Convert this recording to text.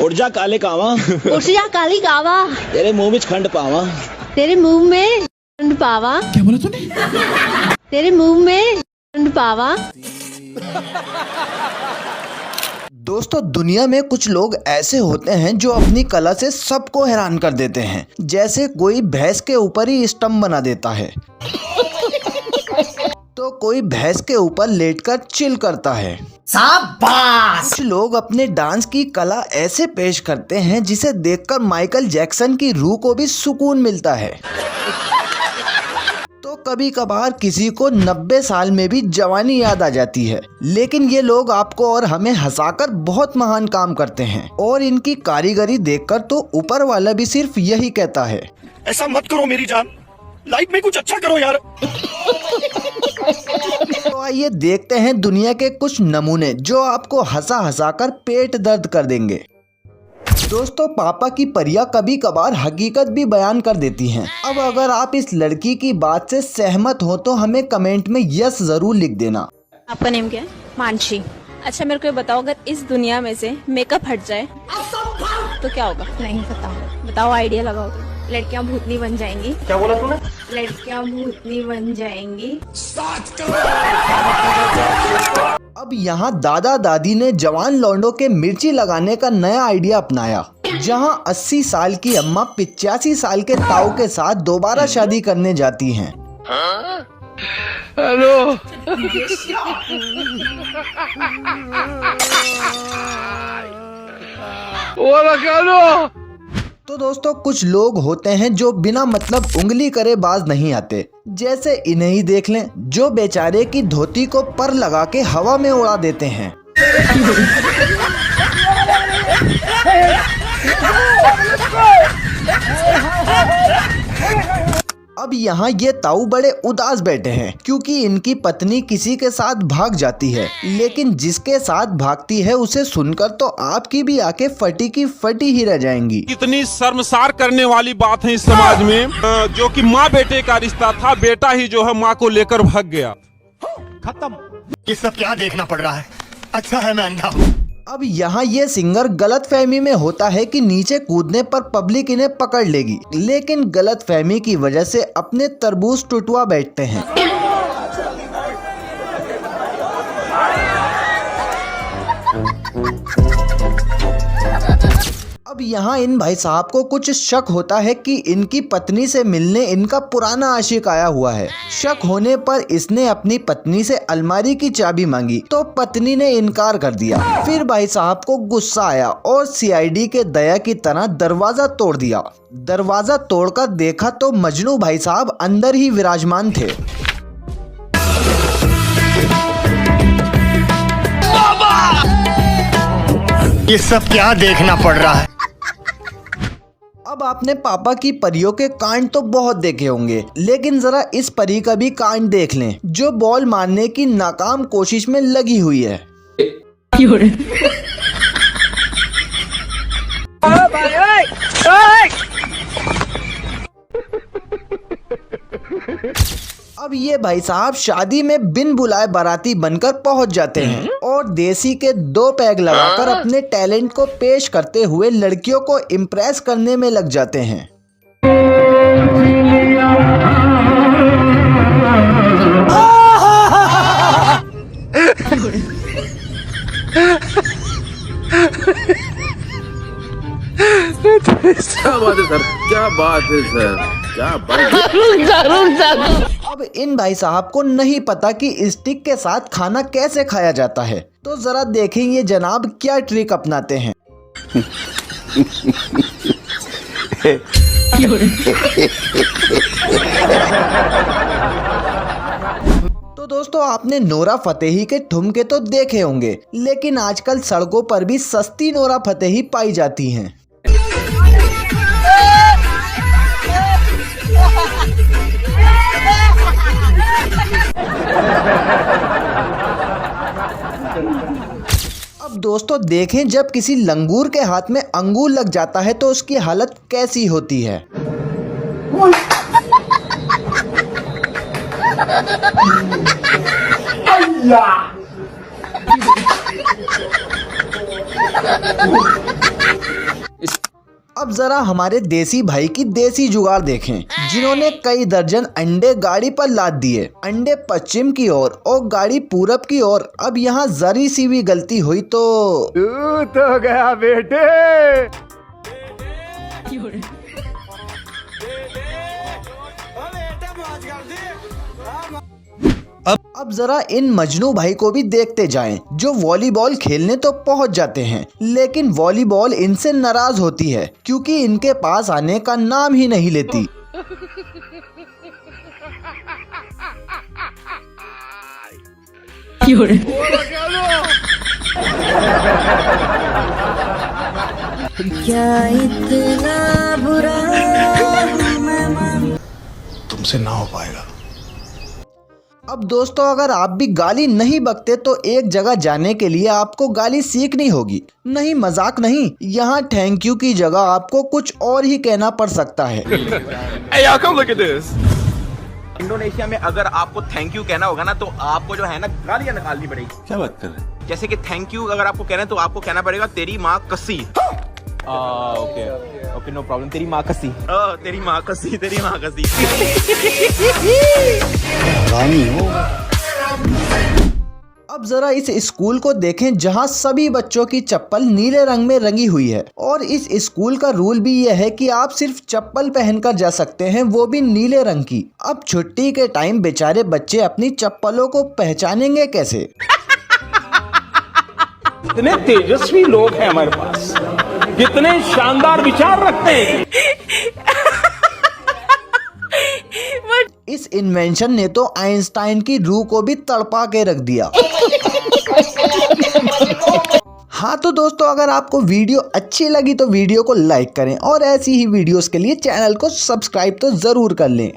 उठ जा काले कावा, उठ जा काली कावा, तेरे मुंह में खंड पावा, तेरे मुंह में खंड पावा। क्या बोला तूने? तेरे मुंह में खंड पावा। दोस्तों, दुनिया में कुछ लोग ऐसे होते हैं जो अपनी कला से सबको हैरान कर देते हैं। जैसे कोई भैंस के ऊपर ही स्टंप बना देता है तो कोई भैंस के ऊपर लेटकर चिल करता है। शाबाश! कुछ लोग अपने डांस की कला ऐसे पेश करते हैं जिसे देखकर माइकल जैक्सन की रूह को भी सुकून मिलता है। तो कभी कभार किसी को 90 साल में भी जवानी याद आ जाती है। लेकिन ये लोग आपको और हमें हंसाकर बहुत महान काम करते हैं और इनकी कारीगरी देखकर तो ऊपर वाला भी सिर्फ यही कहता है, ऐसा मत करो मेरी जान, लाइफ में कुछ अच्छा करो यार। तो आइए देखते हैं दुनिया के कुछ नमूने जो आपको हंसा हंसा कर पेट दर्द कर देंगे। दोस्तों, पापा की परियां कभी कभार हकीकत भी बयान कर देती हैं। अब अगर आप इस लड़की की बात से सहमत हो तो हमें कमेंट में यस जरूर लिख देना। आपका नेम क्या है? मानसी। अच्छा, मेरे को ये बताओ, अगर इस दुनिया में से मेकअप हट जाए तो क्या होगा? नहीं पता। बताओ, आइडिया लगाओ। तो लड़कियां भूतनी बन जाएंगी। क्या बोला तूने? लड़कियां भूतनी बन जाएंगी। अब यहाँ दादा दादी ने जवान लौंडों के मिर्ची लगाने का नया आइडिया अपनाया। जहाँ 80 साल की अम्मा 85 साल के ताऊ के साथ दोबारा शादी करने जाती हैं। हेलो। तो दोस्तों, कुछ लोग होते हैं जो बिना मतलब उंगली करे बाज नहीं आते। जैसे इन्हें ही देख लें, जो बेचारे की धोती को पर लगा के हवा में उड़ा देते हैं। अब यहाँ ये ताऊ बड़े उदास बैठे हैं क्योंकि इनकी पत्नी किसी के साथ भाग जाती है। लेकिन जिसके साथ भागती है उसे सुनकर तो आपकी भी आंखें फटी की फटी ही रह जाएंगी। कितनी शर्मसार करने वाली बात है इस समाज में, जो कि माँ बेटे का रिश्ता था, बेटा ही जो है माँ को लेकर भाग गया। खत्म। ये सब क्या देखना पड़ रहा है? अच्छा है मैं अंधा हूँ। अब यहाँ ये सिंगर गलतफहमी में होता है कि नीचे कूदने पर पब्लिक इन्हें पकड़ लेगी, लेकिन गलतफहमी की वजह से अपने तरबूज टुटवा बैठते हैं। अब यहाँ इन भाई साहब को कुछ शक होता है कि इनकी पत्नी से मिलने इनका पुराना आशिक आया हुआ है। शक होने पर इसने अपनी पत्नी से अलमारी की चाबी मांगी तो पत्नी ने इनकार कर दिया। फिर भाई साहब को गुस्सा आया और सीआईडी के दया की तरह दरवाजा तोड़ दिया। दरवाजा तोड़कर देखा तो मजनू भाई साहब अंदर ही विराजमान थे। ये सब क्या देखना पड़ रहा है? अब आपने पापा की परियों के कांड तो बहुत देखे होंगे, लेकिन जरा इस परी का भी कांड देख लें जो बॉल मारने की नाकाम कोशिश में लगी हुई है। अब ये भाई साहब शादी में बिन बुलाए बाराती बनकर पहुंच जाते हैं और देसी के 2 पैग लगाकर अपने टैलेंट को पेश करते हुए लड़कियों को इम्प्रेस करने में लग जाते हैं। क्या बात है सर, क्या बात है सर, क्या बात। अब इन भाई साहब को नहीं पता कि स्टिक के साथ खाना कैसे खाया जाता है, तो जरा देखें ये जनाब क्या ट्रिक अपनाते हैं। तो दोस्तों, आपने नोरा फतेही के ठुमके तो देखे होंगे, लेकिन आजकल सड़कों पर भी सस्ती नोरा फतेही पाई जाती हैं। अब दोस्तों देखें, जब किसी लंगूर के हाथ में अंगूर लग जाता है तो उसकी हालत कैसी होती है। अब जरा हमारे देसी भाई की देसी जुगाड़ देखें, जिन्होंने कई दर्जन अंडे गाड़ी पर लाद दिए। अंडे पश्चिम की ओर और गाड़ी पूरब की ओर। अब यहाँ जरी सी भी गलती हुई तो गया बेटे। अब जरा इन मजनू भाई को भी देखते जाएं, जो वॉलीबॉल खेलने तो पहुंच जाते हैं, लेकिन वॉलीबॉल इनसे नाराज होती है क्योंकि इनके पास आने का नाम ही नहीं लेती। क्या इतना बुरा तुमसे ना हो पाएगा। अब दोस्तों, अगर आप भी गाली नहीं बकते तो एक जगह जाने के लिए आपको गाली सीखनी होगी। नहीं, मजाक नहीं, यहाँ थैंक यू की जगह आपको कुछ और ही कहना पड़ सकता है। Hey, y'all, come look at this. Indonesia में अगर आपको थैंक यू कहना होगा ना तो आपको जो है ना गालियां निकालनी पड़ेगी। क्या बात कर रहे हैं? जैसे कि थैंक यू अगर आपको कहना है तो आपको कहना पड़ेगा तेरी माँ कसी। Okay no problem. तेरी माँ कसी। तेरी माँ कसी, तेरी माँ कसी। अब जरा इस स्कूल को देखें जहां सभी बच्चों की चप्पल नीले रंग में रंगी हुई है, और इस स्कूल का रूल भी यह है कि आप सिर्फ चप्पल पहनकर जा सकते हैं, वो भी नीले रंग की। अब छुट्टी के टाइम बेचारे बच्चे अपनी चप्पलों को पहचानेंगे कैसे? कितने तेजस्वी लोग हैं हमारे पास, कितने शानदार विचार रखते हैं। इस इन्वेंशन ने तो आइंस्टाइन की रूह को भी तड़पा के रख दिया। हाँ तो दोस्तों, अगर आपको वीडियो अच्छी लगी तो वीडियो को लाइक करें और ऐसी ही वीडियोस के लिए चैनल को सब्सक्राइब तो जरूर कर लें।